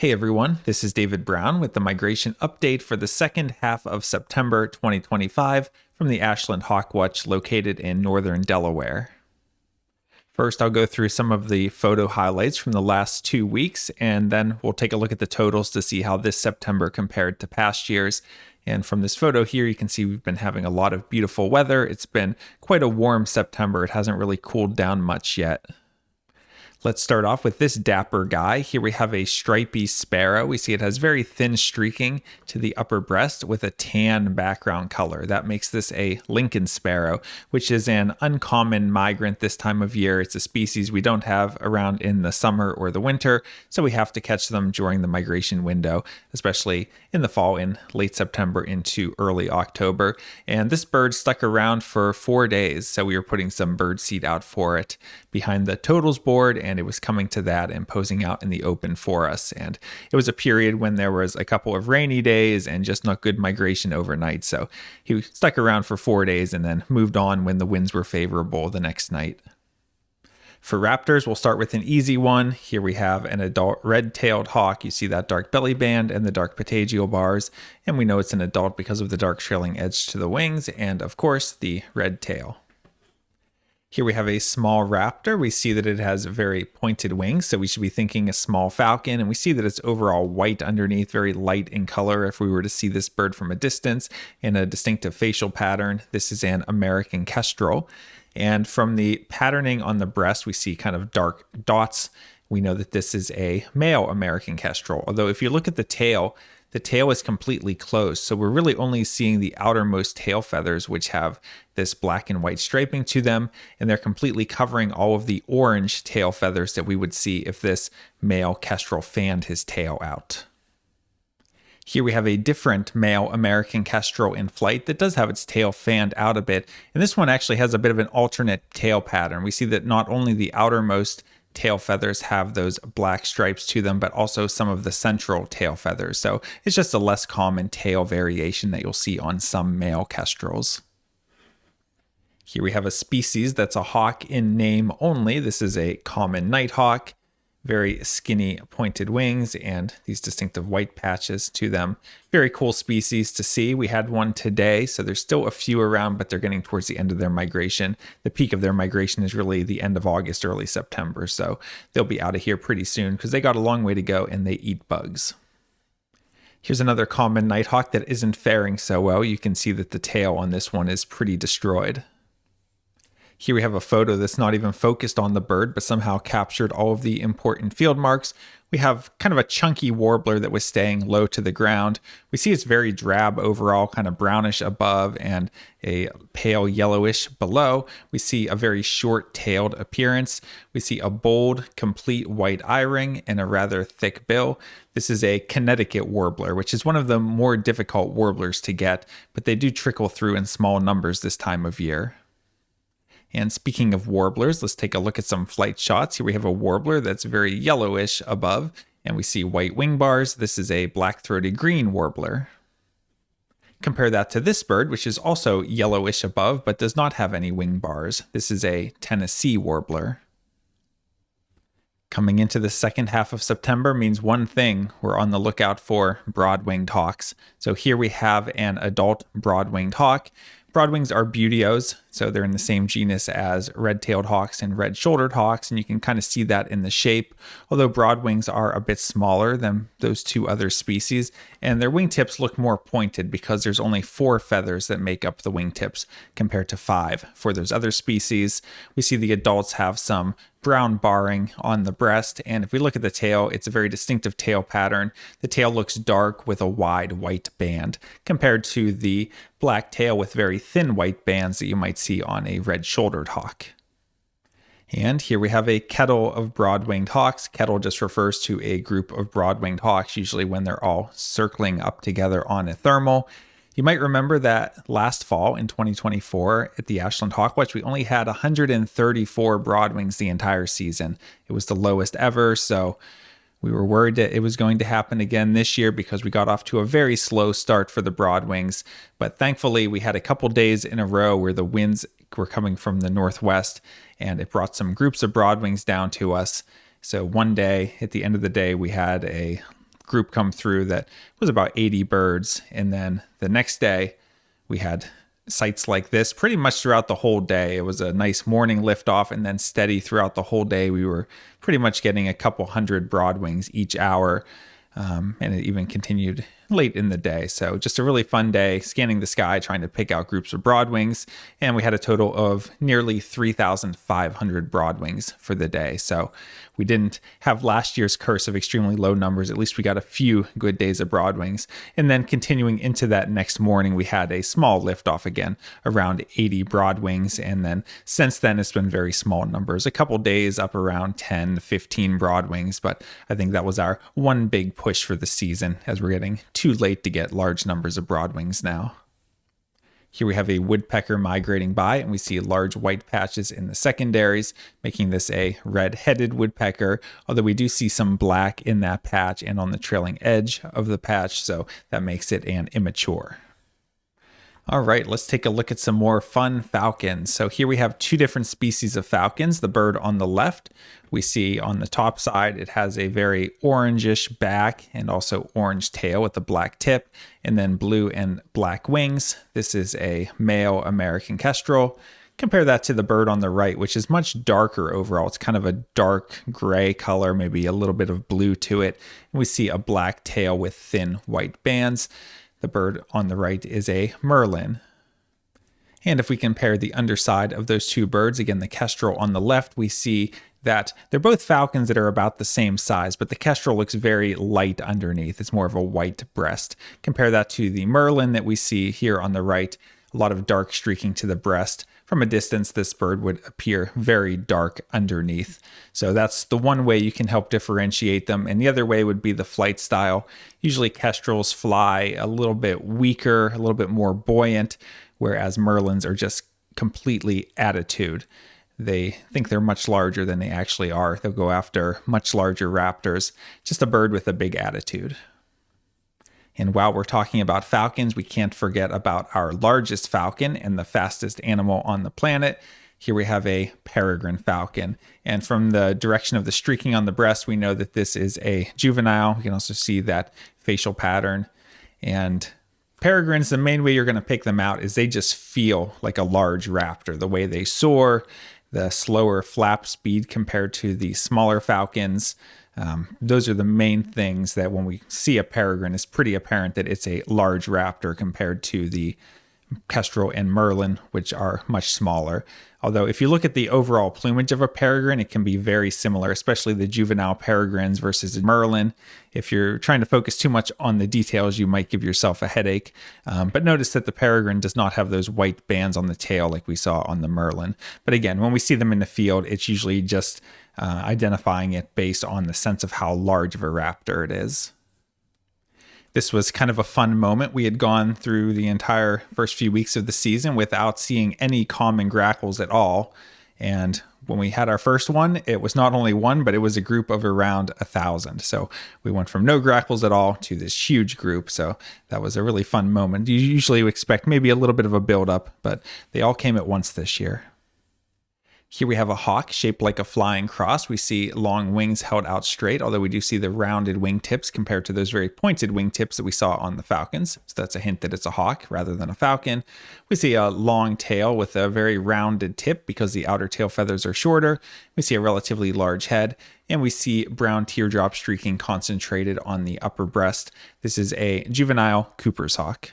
Hey everyone, this is David Brown with the migration update for the second half of September 2025 from the Ashland Hawk Watch located in northern Delaware. First, I'll go through some of the photo highlights from the last 2 weeks, and then we'll take a look at the totals to see how this September compared to past years. And from this photo here, you can see we've been having a lot of beautiful weather. It's been quite a warm September. It hasn't really cooled down much yet. Let's start off with this dapper guy. Here we have a stripy sparrow. We see it has very thin streaking to the upper breast with a tan background color. That makes this a Lincoln sparrow, which is an uncommon migrant this time of year. It's a species we don't have around in the summer or the winter, so we have to catch them during the migration window, especially in the fall in late September into early October. And this bird stuck around for 4 days, so we were putting some bird seed out for it behind the totals board, and it was coming to that and posing out in the open for us. And it was a period when there was a couple of rainy days and just not good migration overnight. So he stuck around for 4 days and then moved on when the winds were favorable the next night. For raptors, we'll start with an easy one. Here we have an adult red-tailed hawk. You see that dark belly band and the dark patagial bars, and we know it's an adult because of the dark trailing edge to the wings and, of course, the red tail. Here we have a small raptor. We see that it has very pointed wings, so we should be thinking a small falcon, and we see that it's overall white underneath, very light in color if we were to see this bird from a distance, in a distinctive facial pattern. This is an American kestrel, and from the patterning on the breast, we see kind of dark dots. We know that this is a male American kestrel, although if you look at the tail is completely closed. So we're really only seeing the outermost tail feathers, which have this black and white striping to them, and they're completely covering all of the orange tail feathers that we would see if this male kestrel fanned his tail out. Here we have a different male American kestrel in flight that does have its tail fanned out a bit, and this one actually has a bit of an alternate tail pattern. We see that not only the outermost tail feathers have those black stripes to them, but also some of the central tail feathers. So it's just a less common tail variation that you'll see on some male kestrels. Here we have a species that's a hawk in name only. This is a common nighthawk. Very skinny pointed wings and these distinctive white patches to them. Very cool species to see. We had one today, so there's still a few around, but they're getting towards the end of their migration. The peak of their migration is really the end of August, early September, so they'll be out of here pretty soon because they got a long way to go and they eat bugs. Here's another common nighthawk that isn't faring so well. You can see that the tail on this one is pretty destroyed. Here we have a photo that's not even focused on the bird, but somehow captured all of the important field marks. We have kind of a chunky warbler that was staying low to the ground. We see it's very drab overall, kind of brownish above and a pale yellowish below. We see a very short-tailed appearance. We see a bold, complete white eye ring and a rather thick bill. This is a Connecticut warbler, which is one of the more difficult warblers to get, but they do trickle through in small numbers this time of year. And speaking of warblers, let's take a look at some flight shots. Here we have a warbler that's very yellowish above, and we see white wing bars. This is a black-throated green warbler. Compare that to this bird, which is also yellowish above, but does not have any wing bars. This is a Tennessee warbler. Coming into the second half of September means one thing: we're on the lookout for broad-winged hawks. So here we have an adult broad-winged hawk. Broadwings are buteos, so they're in the same genus as red-tailed hawks and red-shouldered hawks, and you can kind of see that in the shape, although broadwings are a bit smaller than those two other species, and their wingtips look more pointed because there's only 4 feathers that make up the wingtips compared to 5 for those other species. We see the adults have some brown barring on the breast, and if we look at the tail, it's a very distinctive tail pattern. The tail looks dark with a wide white band compared to the black tail with very thin white bands that you might see on a red-shouldered hawk. And here we have a kettle of broad-winged hawks. Kettle just refers to a group of broad-winged hawks, usually when they're all circling up together on a thermal. You might remember that last fall in 2024 at the Ashland Hawk Watch, we only had 134 broadwings the entire season. It was the lowest ever, so we were worried that it was going to happen again this year because we got off to a very slow start for the broadwings. But thankfully, we had a couple days in a row where the winds were coming from the northwest, and it brought some groups of broadwings down to us. So one day, at the end of the day, we had a group come through that was about 80 birds. And then the next day we had sights like this pretty much throughout the whole day. It was a nice morning liftoff and then steady throughout the whole day. We were pretty much getting a couple hundred broadwings each hour. And it even continued late in the day. So just a really fun day, scanning the sky, trying to pick out groups of broadwings. And we had a total of nearly 3,500 broadwings for the day. So we didn't have last year's curse of extremely low numbers. At least we got a few good days of broadwings. And then continuing into that next morning, we had a small liftoff again, around 80 broadwings. And then since then, it's been very small numbers, a couple days up around 10, 15 broadwings. But I think that was our one big push for the season, as we're getting too late to get large numbers of broadwings now. Here we have a woodpecker migrating by, and we see large white patches in the secondaries, making this a red-headed woodpecker, although we do see some black in that patch and on the trailing edge of the patch, so that makes it an immature. All right, let's take a look at some more fun falcons. So here we have two different species of falcons. The bird on the left, we see on the top side, it has a very orangish back and also orange tail with a black tip, and then blue and black wings. This is a male American kestrel. Compare that to the bird on the right, which is much darker overall. It's kind of a dark gray color, maybe a little bit of blue to it. And we see a black tail with thin white bands. The bird on the right is a merlin. And if we compare the underside of those two birds, again, the kestrel on the left, we see that they're both falcons that are about the same size, but the kestrel looks very light underneath. It's more of a white breast. Compare that to the merlin that we see here on the right, a lot of dark streaking to the breast. From a distance, this bird would appear very dark underneath. So that's the one way you can help differentiate them. And the other way would be the flight style. Usually kestrels fly a little bit weaker, a little bit more buoyant, whereas merlins are just completely attitude. They think they're much larger than they actually are. They'll go after much larger raptors. Just a bird with a big attitude. And while we're talking about falcons, we can't forget about our largest falcon and the fastest animal on the planet. Here we have a peregrine falcon. And from the direction of the streaking on the breast, we know that this is a juvenile. You can also see that facial pattern. And peregrines, the main way you're going to pick them out is they just feel like a large raptor. The way they soar, the slower flap speed compared to the smaller falcons. Those are the main things that when we see a peregrine, it's pretty apparent that it's a large raptor compared to the kestrel and merlin, which are much smaller. Although if you look at the overall plumage of a peregrine, it can be very similar, especially the juvenile peregrines versus merlin. If you're trying to focus too much on the details, you might give yourself a headache. But notice that the peregrine does not have those white bands on the tail like we saw on the merlin. But again, when we see them in the field, it's usually just identifying it based on the sense of how large of a raptor it is. This was kind of a fun moment. We had gone through the entire first few weeks of the season without seeing any common grackles at all. And when we had our first one, it was not only one, but it was a group of around 1,000. So we went from no grackles at all to this huge group. So that was a really fun moment. You usually expect maybe a little bit of a buildup, but they all came at once this year. Here we have a hawk shaped like a flying cross. We see long wings held out straight, although we do see the rounded wingtips compared to those very pointed wingtips that we saw on the falcons. So that's a hint that it's a hawk rather than a falcon. We see a long tail with a very rounded tip because the outer tail feathers are shorter. We see a relatively large head, and we see brown teardrop streaking concentrated on the upper breast. This is a juvenile Cooper's hawk.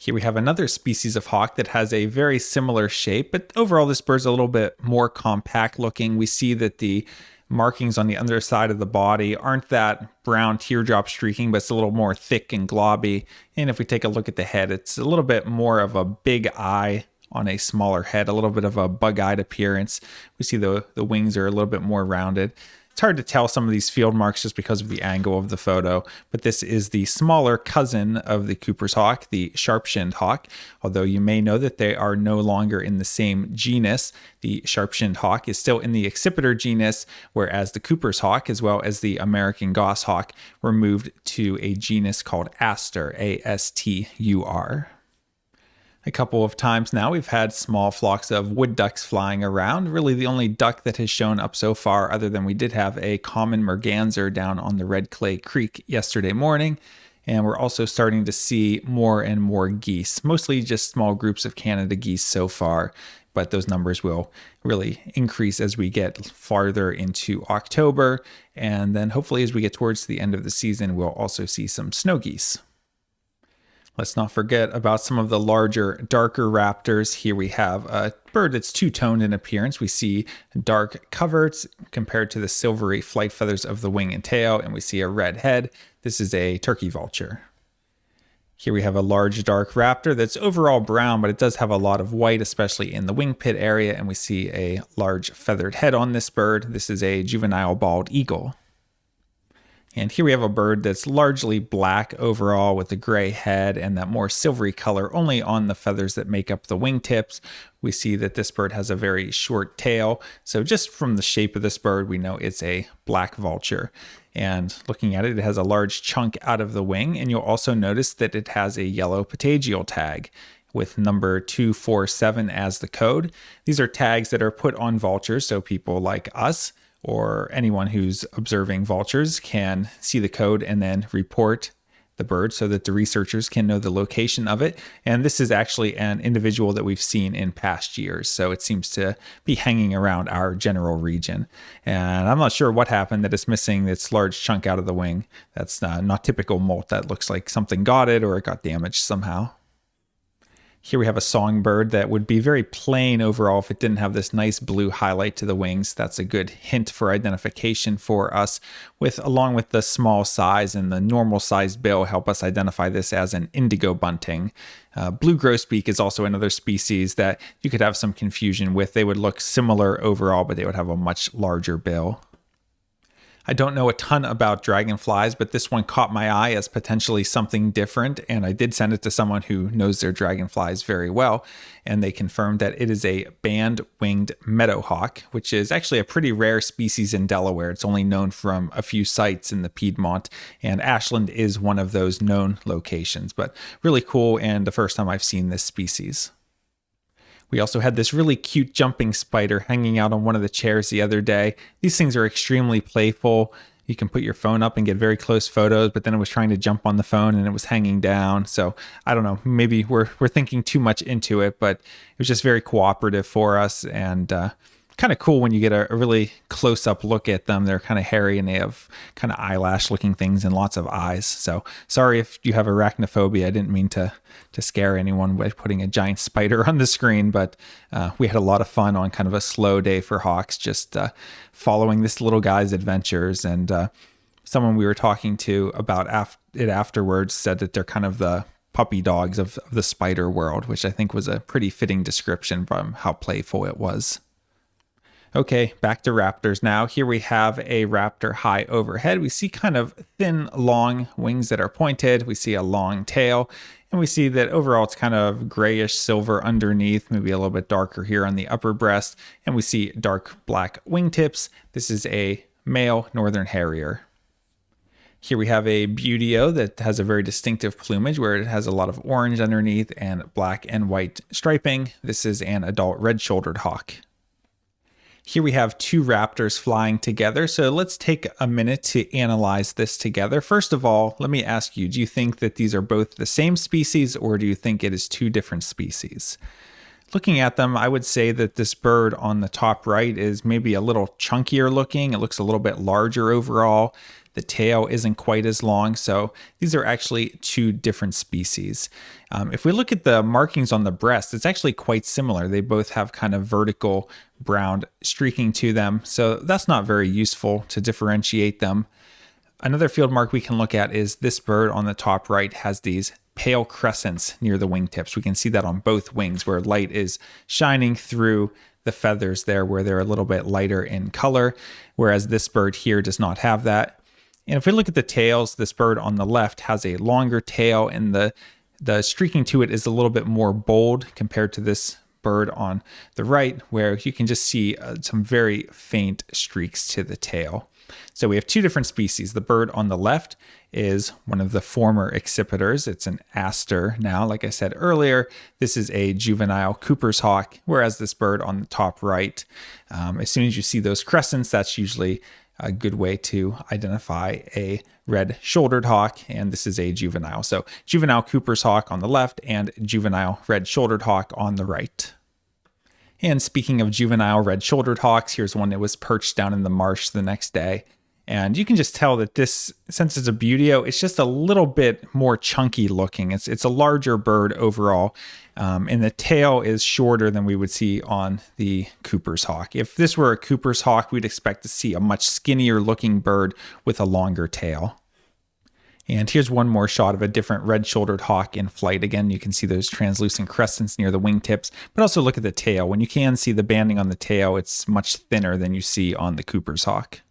Here we have another species of hawk that has a very similar shape, but overall this bird's a little bit more compact looking. We see that the markings on the underside of the body aren't that brown teardrop streaking, but it's a little more thick and globby. And if we take a look at the head, it's a little bit more of a big eye on a smaller head, a little bit of a bug-eyed appearance. We see the wings are a little bit more rounded. It's hard to tell some of these field marks just because of the angle of the photo, but this is the smaller cousin of the Cooper's hawk, the sharp-shinned hawk, although you may know that they are no longer in the same genus. The sharp-shinned hawk is still in the accipiter genus, whereas the Cooper's hawk, as well as the American goshawk, were moved to a genus called Astur, A-S-T-U-R. A couple of times now we've had small flocks of wood ducks flying around. Really the only duck that has shown up so far, other than we did have a common merganser down on the Red Clay Creek yesterday morning. And we're also starting to see more and more geese, mostly just small groups of Canada geese so far, but those numbers will really increase as we get farther into October. And then hopefully as we get towards the end of the season, we'll also see some snow geese. Let's not forget about some of the larger, darker raptors. Here we have a bird that's two-toned in appearance. We see dark coverts compared to the silvery flight feathers of the wing and tail, and we see a red head. This is a turkey vulture. Here we have a large, dark raptor that's overall brown, but it does have a lot of white, especially in the wing pit area, and we see a large feathered head on this bird. This is a juvenile bald eagle. And here we have a bird that's largely black overall with a gray head and that more silvery color only on the feathers that make up the wingtips. We see that this bird has a very short tail. So just from the shape of this bird, we know it's a black vulture. And looking at it, it has a large chunk out of the wing. And you'll also notice that it has a yellow patagial tag with number 247 as the code. These are tags that are put on vultures, so people like us or anyone who's observing vultures can see the code and then report the bird so that the researchers can know the location of it. And this is actually an individual that we've seen in past years, so it seems to be hanging around our general region. And I'm not sure what happened that it's missing this large chunk out of the wing. That's not typical molt. That looks like something got it or it got damaged somehow. Here we have a songbird that would be very plain overall if it didn't have this nice blue highlight to the wings. That's a good hint for identification for us, along with the small size and the normal sized bill help us identify this as an indigo bunting. Blue grosbeak is also another species that you could have some confusion with. They would look similar overall, but they would have a much larger bill. I don't know a ton about dragonflies, but this one caught my eye as potentially something different, and I did send it to someone who knows their dragonflies very well, and they confirmed that it is a band-winged meadowhawk, which is actually a pretty rare species in Delaware. It's only known from a few sites in the Piedmont, and Ashland is one of those known locations, but really cool and the first time I've seen this species. We also had this really cute jumping spider hanging out on one of the chairs the other day. These things are extremely playful. You can put your phone up and get very close photos, but then it was trying to jump on the phone and it was hanging down. So I don't know, maybe we're thinking too much into it, but it was just very cooperative for us and kind of cool when you get a really close-up look at them. They're kind of hairy and they have kind of eyelash-looking things and lots of eyes. So sorry if you have arachnophobia. I didn't mean to scare anyone by putting a giant spider on the screen, but we had a lot of fun on kind of a slow day for hawks, just following this little guy's adventures. And someone we were talking to about it afterwards said that they're kind of the puppy dogs of the spider world, which I think was a pretty fitting description from how playful it was. Okay, back to raptors now. Here we have a raptor high overhead. We see kind of thin, long wings that are pointed. We see a long tail, and we see that overall it's kind of grayish silver underneath, maybe a little bit darker here on the upper breast, and we see dark black wingtips. This is a male northern harrier. Here we have a buteo that has a very distinctive plumage where it has a lot of orange underneath and black and white striping. This is an adult red-shouldered hawk. Here we have two raptors flying together, so let's take a minute to analyze this together. First of all, let me ask you, do you think that these are both the same species or do you think it is two different species? Looking at them, I would say that this bird on the top right is maybe a little chunkier looking. It looks a little bit larger overall. The tail isn't quite as long, so these are actually two different species. If we look at the markings on the breast, it's actually quite similar. They both have kind of vertical brown streaking to them, so that's not very useful to differentiate them. Another field mark we can look at is this bird on the top right has these pale crescents near the wingtips. We can see that on both wings where light is shining through the feathers there where they're a little bit lighter in color, whereas this bird here does not have that. And if we look at the tails, this bird on the left has a longer tail and the streaking to it is a little bit more bold compared to this bird on the right, where you can just see some very faint streaks to the tail. So we have two different species. The bird on the left is one of the former accipiters. It's an aster now. Like I said earlier, this is a juvenile Cooper's hawk, whereas this bird on the top right, as soon as you see those crescents, that's usually a good way to identify a red-shouldered hawk, and this is a juvenile. So juvenile Cooper's hawk on the left and juvenile red-shouldered hawk on the right. And speaking of juvenile red-shouldered hawks, here's one that was perched down in the marsh the next day. And you can just tell that this, since it's a buteo, it's just a little bit more chunky looking. It's a larger bird overall, and the tail is shorter than we would see on the Cooper's hawk. If this were a Cooper's hawk, we'd expect to see a much skinnier looking bird with a longer tail. And here's one more shot of a different red-shouldered hawk in flight. Again, you can see those translucent crescents near the wingtips, but also look at the tail. When you can see the banding on the tail, it's much thinner than you see on the Cooper's hawk.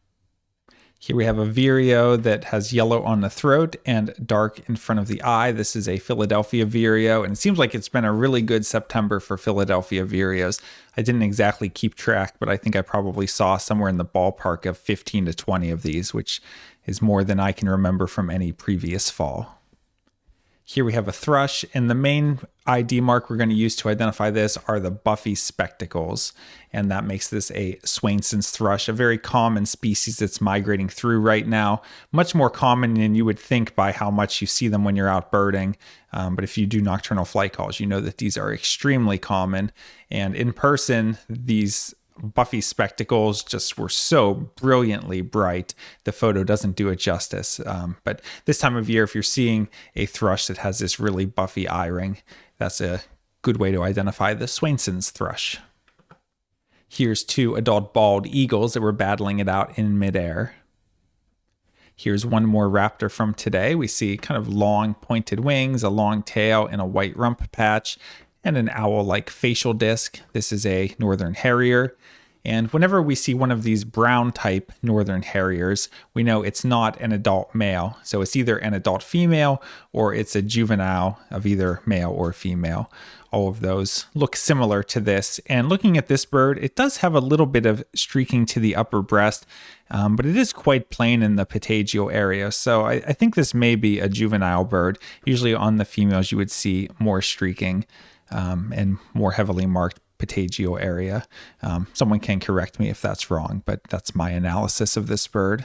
Here we have a vireo that has yellow on the throat and dark in front of the eye. This is a Philadelphia vireo, and it seems like it's been a really good September for Philadelphia vireos. I didn't exactly keep track, but I think I probably saw somewhere in the ballpark of 15 to 20 of these, which is more than I can remember from any previous fall. Here we have a thrush, and the main ID mark we're going to use to identify this are the buffy spectacles, and that makes this a Swainson's thrush, a very common species that's migrating through right now. Much more common than you would think by how much you see them when you're out birding, but if you do nocturnal flight calls, you know that these are extremely common, and in person, these buffy spectacles just were so brilliantly bright. The photo doesn't do it justice. But this time of year, if you're seeing a thrush that has this really buffy eye ring, that's a good way to identify the Swainson's thrush. Here's two adult bald eagles that were battling it out in midair. Here's one more raptor from today. We see kind of long pointed wings, a long tail, and a white rump patch, and an owl-like facial disc. This is a northern harrier. And whenever we see one of these brown type northern harriers, we know it's not an adult male. So it's either an adult female or it's a juvenile of either male or female. All of those look similar to this. And looking at this bird, it does have a little bit of streaking to the upper breast, but it is quite plain in the patagial area. So I think this may be a juvenile bird. Usually on the females, you would see more streaking and more heavily marked patagial area. Someone can correct me if that's wrong, but that's my analysis of this bird.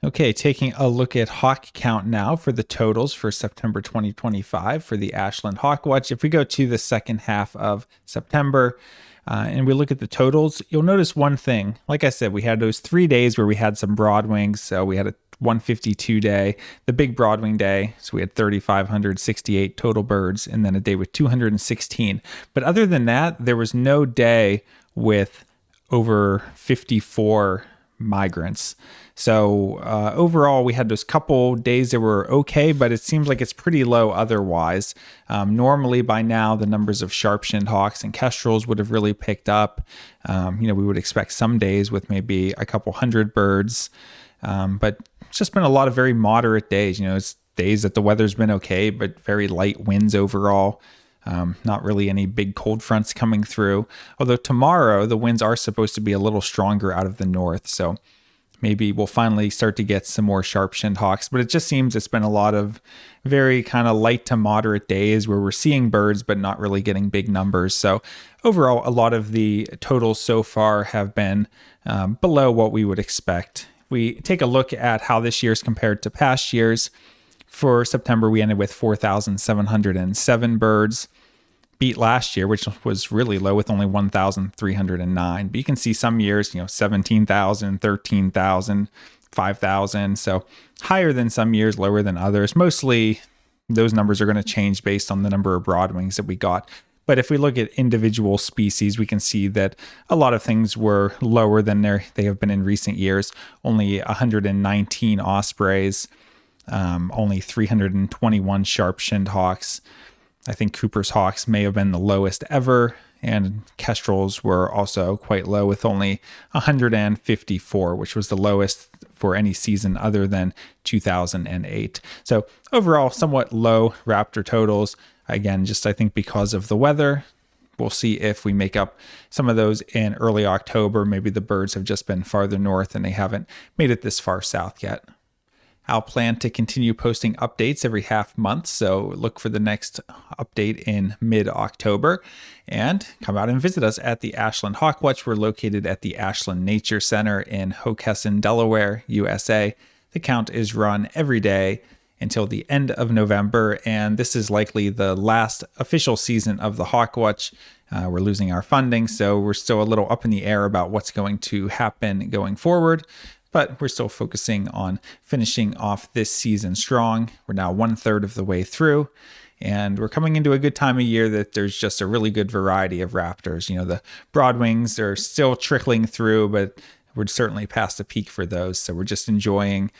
Okay, taking a look at hawk count now for the totals for September 2025 for the Ashland Hawk Watch. If we go to the second half of September and we look at the totals, you'll notice one thing. Like I said, we had those 3 days where we had some broadwings. So we had a 152 day, the big broadwing day. So we had 3,568 total birds, and then a day with 216. But other than that, there was no day with over 54 migrants. So overall, we had those couple days that were okay, but it seems like it's pretty low otherwise. Normally by now, the numbers of sharp-shinned hawks and kestrels would have really picked up. We would expect some days with maybe a couple hundred birds, but it's just been a lot of very moderate days. It's days that the weather's been okay, but very light winds overall. Not really any big cold fronts coming through. Although tomorrow, the winds are supposed to be a little stronger out of the north. So maybe we'll finally start to get some more sharp-shinned hawks. But it just seems it's been a lot of very kind of light to moderate days where we're seeing birds, but not really getting big numbers. So overall, a lot of the totals so far have been below what we would expect. We take a look at how this year's compared to past years. For September, we ended with 4,707 birds, beat last year, which was really low with only 1,309. But you can see some years, 17,000, 13,000, 5,000. So higher than some years, lower than others. Mostly those numbers are going to change based on the number of broadwings that we got. But if we look at individual species, we can see that a lot of things were lower than they have been in recent years. Only 119 ospreys, only 321 sharp-shinned hawks. I think Cooper's hawks may have been the lowest ever, and kestrels were also quite low with only 154, which was the lowest for any season other than 2008. So overall, somewhat low raptor totals. Again, just I think because of the weather. We'll see if we make up some of those in early October. Maybe the birds have just been farther north and they haven't made it this far south yet. I'll plan to continue posting updates every half month, so look for the next update in mid-October. And come out and visit us at the Ashland Hawk Watch. We're located at the Ashland Nature Center in Hockessin, Delaware, USA. The count is run every day until the end of November, and this is likely the last official season of the Hawk Watch. We're losing our funding, so we're still a little up in the air about what's going to happen going forward. But we're still focusing on finishing off this season strong. We're now 1/3 of the way through, and we're coming into a good time of year that there's just a really good variety of raptors. You know, the broadwings are still trickling through, but we're certainly past the peak for those. So we're just enjoying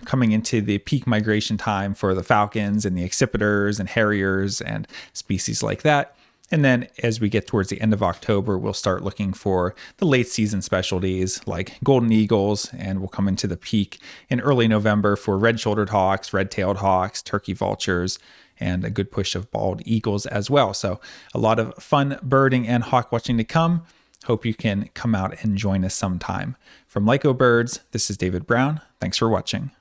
coming into the peak migration time for the falcons and the accipiters and harriers and species like that. And then as we get towards the end of October, we'll start looking for the late season specialties like golden eagles, and we'll come into the peak in early November for red-shouldered hawks, red-tailed hawks, turkey vultures, and a good push of bald eagles as well. So a lot of fun birding and hawk watching to come. Hope you can come out and join us sometime. From Lyco Birds, this is David Brown. Thanks for watching.